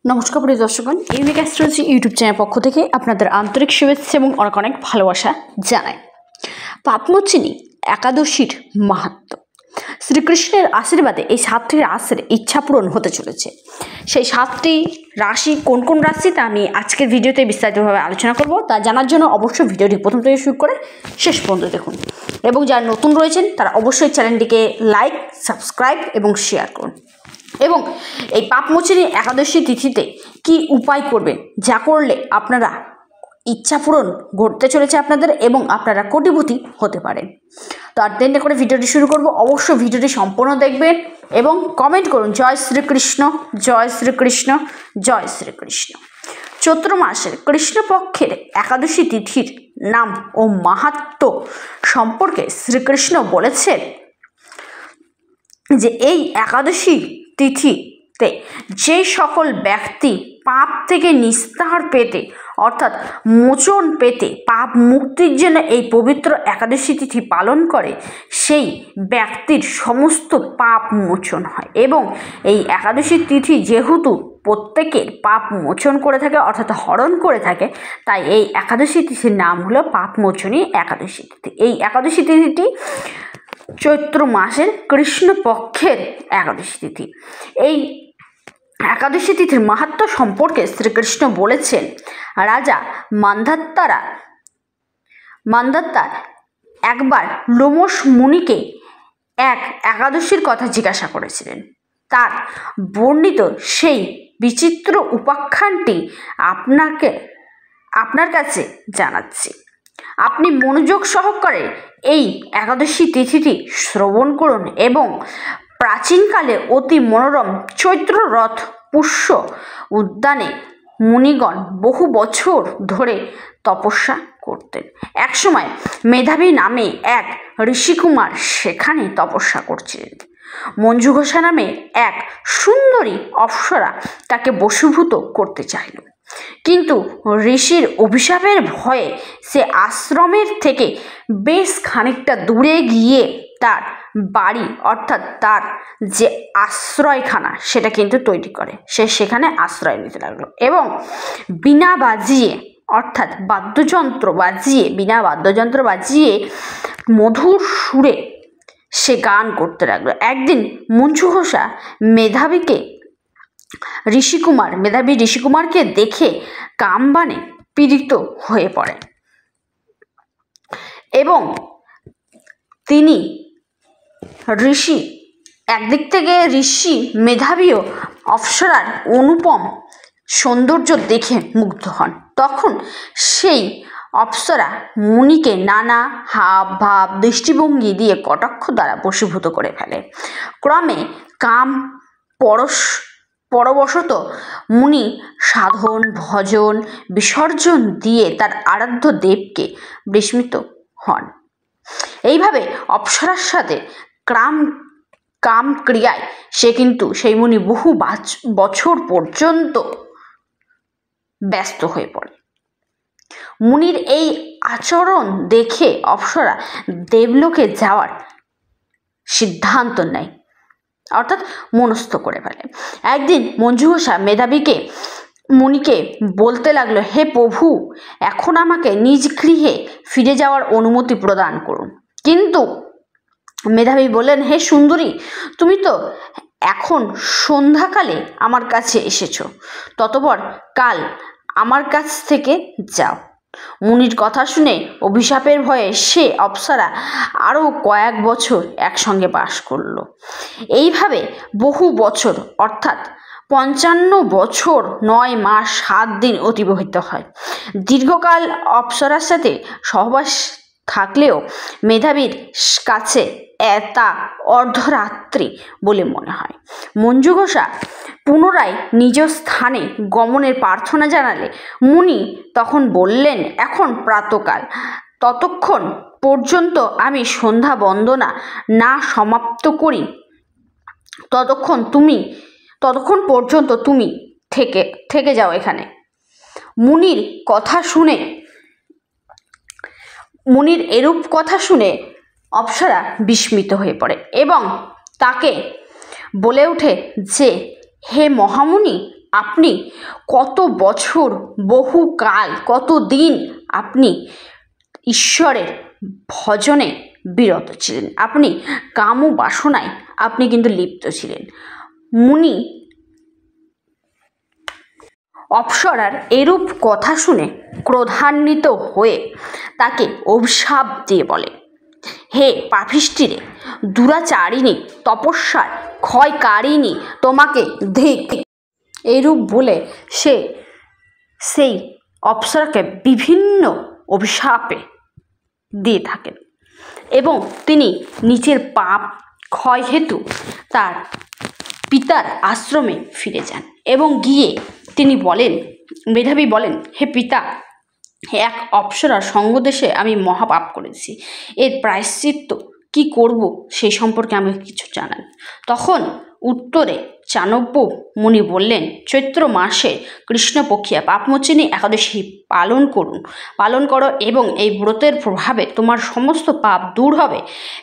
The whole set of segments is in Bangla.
নমস্কার প্রিয় দর্শকগণ, ইউনিক অ্যাস্ট্রোলজি ইউটিউব চ্যানেল পক্ষ থেকে আপনাদের আন্তরিক শুভেচ্ছা এবং অনেক অনেক ভালোবাসা জানাই। পাপমোচিনী একাদশীর মাহাত্ম্য। শ্রীকৃষ্ণের আশীর্বাদে এই 7টি রাশির ইচ্ছা পূরণ হতে চলেছে। সেই 7টি রাশি কোন কোন রাশি তা আমি আজকের ভিডিওতে বিস্তারিতভাবে আলোচনা করব। তা জানার জন্য অবশ্যই ভিডিওটি প্রথম থেকে শুরু করে শেষ পর্যন্ত দেখুন, এবং যারা নতুন রয়েছেন তারা অবশ্যই চ্যানেলটিকে লাইক, সাবস্ক্রাইব এবং শেয়ার করুন। এবং এই পাপমোচিনী একাদশী তিথিতে কি উপায় করবেন, যা করলে আপনারা ইচ্ছা পূরণ ঘটতে চলেছে আপনাদের এবং আপনারা কোটিপতি হতে পারেন। তো আর দেরি না করে ভিডিওটি শুরু করব। অবশ্যই ভিডিওটি সম্পূর্ণ দেখবেন এবং কমেন্ট করুন জয় শ্রীকৃষ্ণ, জয় শ্রীকৃষ্ণ, জয় শ্রীকৃষ্ণ। চৈত্র মাসের কৃষ্ণপক্ষের একাদশী তিথির নাম ও মাহাত্ম্য সম্পর্কে শ্রীকৃষ্ণ বলেছেন যে এই একাদশী তিথিতে যে সকল ব্যক্তি পাপ থেকে নিস্তার পেতে অর্থাৎ মোচন পেতে পাপ মুক্তির জন্য এই পবিত্র একাদশী তিথি পালন করে, সেই ব্যক্তির সমস্ত পাপ মোচন হয়। এবং এই একাদশী তিথি যেহেতু প্রত্যেকের পাপ মোচন করে থাকে অর্থাৎ হরণ করে থাকে, তাই এই একাদশী তিথির নাম হলো পাপমোচনী একাদশী তিথি। এই একাদশী তিথিটি চৈত্র মাসের কৃষ্ণপক্ষের একাদশী তিথি। এই একাদশী তিথির মাহাত্ম্য সম্পর্কে শ্রীকৃষ্ণ বলেছেন, রাজা মান্ধাতা একবার লোমশ মুনিকে এক একাদশীর কথা জিজ্ঞাসা করেছিলেন। তার বর্ণিত সেই বিচিত্র উপাখ্যানটি আপনার কাছে জানাচ্ছি। আপনি মনোযোগ সহকারে এই একাদশী তিথিটি শ্রবণ করুন এবং প্রাচীনকালে অতি মনোরম চৈত্র রথ পুষ্য উদ্যানে মুনিগণ বহু বছর ধরে তপস্যা করতেন। একসময় মেধাবী নামে এক ঋষিকুমার সেখানে তপস্যা করছিলেন। মঞ্জু ঘোষা নামে এক সুন্দরী অপ্সরা তাকে বশীভূত করতে চাইল, কিন্তু ঋষির অভিশাপের ভয়ে সে আশ্রমের থেকে বেশ খানিকটা দূরে গিয়ে তার বাড়ি অর্থাৎ তার যে আশ্রয়খানা সেটা কিন্তু তৈরি করে। সে সেখানে আশ্রয় নিতে লাগলো এবং বীণা বাজিয়ে অর্থাৎ বীণা বাদ্যযন্ত্র বাজিয়ে মধুর সুরে সে গান করতে লাগলো। একদিন মঞ্জু ঘোষা মেধাবী ঋষিকুমারকে দেখে কামবাণে পীড়িত হয়ে পড়ে এবং তিনি একদিক থেকে ঋষি মেধাবীও অপ্সরার অনুপম সৌন্দর্য দেখে মুগ্ধ হন। তখন সেই অপ্সরা মুনিকে নানা হাব ভাব দৃষ্টিভঙ্গি দিয়ে কটাক্ষ দ্বারা বশীভূত করে ফেলে। ক্রমে কাম পরবশত মুনি সাধন ভজন বিসর্জন দিয়ে তার আরাধ্য দেবকে বিস্মৃত হন। এইভাবে অপ্সরার সাথে কাম ক্রিয়ায় সেই মুনি বহু বছর পর্যন্ত ব্যস্ত হয়ে পড়ে। মুনির এই আচরণ দেখে অপ্সরা দেবলোকে যাওয়ার সিদ্ধান্ত নেয় অর্থাৎ মনস্থ করে ফেলে। একদিন মঞ্জু ঘোষা মুনিকে বলতে লাগলো, হে প্রভু, এখন আমাকে নিজ গৃহে ফিরে যাওয়ার অনুমতি প্রদান করুন। কিন্তু মেধাবী বললেন, হে সুন্দরী, তুমি তো এখন সন্ধ্যাকালে আমার কাছে এসেছো, ততপর কাল আমার কাছ থেকে যাও। মুনির কথা শুনে অভিশাপের ভয়ে সে অপ্সরা আরও কয়েক বছর একসঙ্গে বাস করল। এইভাবে বহু বছর অর্থাৎ 55 বছর 9 মাস 7 দিন অতিবাহিত হয়। দীর্ঘকাল অপ্সরার সাথে সহবাস থাকলেও মেধাবীর কাছে তা অর্ধরাত্রি বলে মনে হয়। মঞ্জু ঘোষা পুনরায় নিজ স্থানে গমনের প্রার্থনা জানালে মুনি তখন বললেন, এখন প্রাতঃকাল, ততক্ষণ পর্যন্ত আমি সন্ধ্যা বন্দনা না সমাপ্ত করি ততক্ষণ পর্যন্ত তুমি থেকে যাও এখানে। মুনির এরূপ কথা শুনে অপ্সরা বিস্মিত হয়ে পড়ে এবং তাকে বলে ওঠে যে, হে মহামুনি, আপনি কত বছর, বহু কাল, কত দিন আপনি ঈশ্বরের ভজনে বিরত ছিলেন, আপনি কাম বাসনায় আপনি কিন্তু লিপ্ত ছিলেন। মুনি অপ্সরার এরূপ কথা শুনে ক্রোধান্বিত হয়ে তাকে অভিশাপ দিয়ে বলে, হে পাপিষ্ঠিরে, দুরাচারিণী, তপস্যার ক্ষয়কারিণী, তোমাকে ধিক। এইরূপ বলে সে সেই অপ্সরাকে বিভিন্ন অভিশাপে দিয়ে থাকেন এবং তিনি নিজের পাপ ক্ষয় হেতু তার পিতার আশ্রমে ফিরে যান এবং গিয়ে তিনি বলেন, মেধাবী বলেন, হে পিতা, এক অপ্সরার সঙ্গদেশে আমি মহাপাপ করেছি, এর প্রায়শ্চিত্ত কি করব সেই সম্পর্কে আমাকে কিছু জানান। তখন উত্তরে চাণক্য মুনি বললেন, চৈত্র মাসে কৃষ্ণপক্ষিয়া পাপমোচিনী একাদশী পালন করো এবং এই ব্রতের প্রভাবে তোমার সমস্ত পাপ দূর হবে।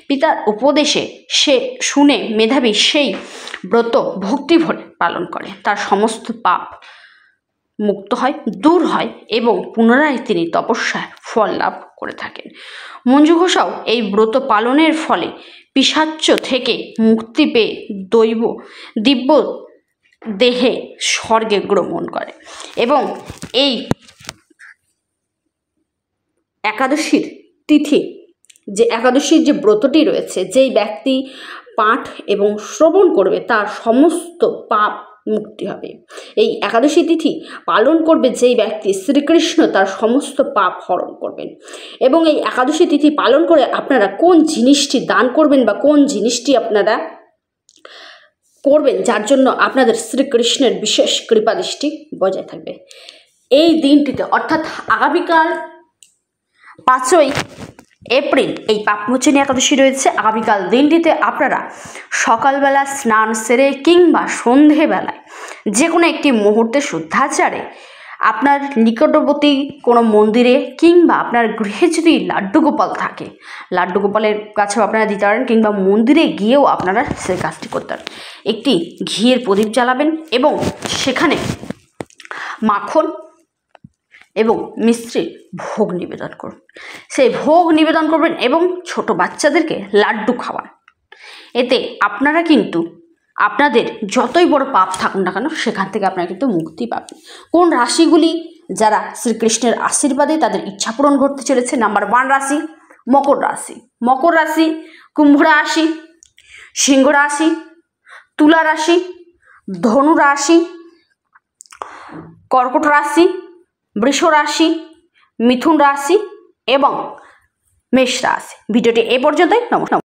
পিতার উপদেশে সে শুনে মেধাবী সেই ব্রত ভক্তি ভরে পালন করে, তার সমস্ত পাপ মুক্ত হয়, দূর হয় এবং পুনরায় তিনি তপস্যার ফল লাভ করে থাকেন। মঞ্জু ঘোষাও এই ব্রত পালনের ফলে পিশাচ্য থেকে মুক্তি পেয়ে দিব্য দেহে স্বর্গে গমন করে এবং এই একাদশীর তিথি, যে একাদশীর যে ব্রতটি রয়েছে, যেই ব্যক্তি পাঠ এবং শ্রবণ করবে তার সমস্ত পাপ মুক্তি হবে। এই একাদশী তিথি পালন করবে যেই ব্যক্তি, শ্রীকৃষ্ণ তার সমস্ত পাপ হরণ করবেন। এবং এই একাদশী তিথি পালন করে আপনারা কোন জিনিসটি দান করবেন বা কোন জিনিসটি আপনারা করবেন যার জন্য আপনাদের শ্রীকৃষ্ণের বিশেষ কৃপাদৃষ্টি বজায় থাকবে, এই দিনটিতে অর্থাৎ আগামীকাল 5ই এপ্রিল এই পাপমোচনী একাদশী রয়েছে। আগামীকাল দিনটিতে আপনারা সকালবেলা স্নান সেরে কিংবা সন্ধেবেলায় যে কোনো একটি মুহূর্তে শুদ্ধাচারে আপনার নিকটবর্তী কোনো মন্দিরে কিংবা আপনার গৃহে যদি লাড্ডু গোপাল থাকে, লাড্ডু গোপালের কাছেও আপনারা দিতে পারেন কিংবা মন্দিরে গিয়েও আপনারা সেই কাজটি করতে পারেন। একটি ঘিয়ের প্রদীপ জ্বালাবেন এবং সেখানে মাখন এবং মিষ্টির ভোগ নিবেদন করুন। সেই ভোগ নিবেদন করবেন এবং ছোট বাচ্চাদেরকে লাড্ডু খাওয়ান। এতে আপনারা কিন্তু আপনাদের যতই বড় পাপ থাকুন না কেন সেখান থেকে আপনারা কিন্তু মুক্তি পাবেন। কোন রাশিগুলি যারা শ্রীকৃষ্ণের আশীর্বাদে তাদের ইচ্ছা পূরণ ঘটতে চলেছে? নাম্বার 1 রাশি মকর রাশি, মকর রাশি, কুম্ভ রাশি, সিংহ রাশি, তুলা রাশি, ধনু রাশি, কর্কট রাশি, বৃষ রাশি, মিথুন রাশি এবং মেষ রাশি। ভিডিওটি এ পর্যন্তই। নমস্কার।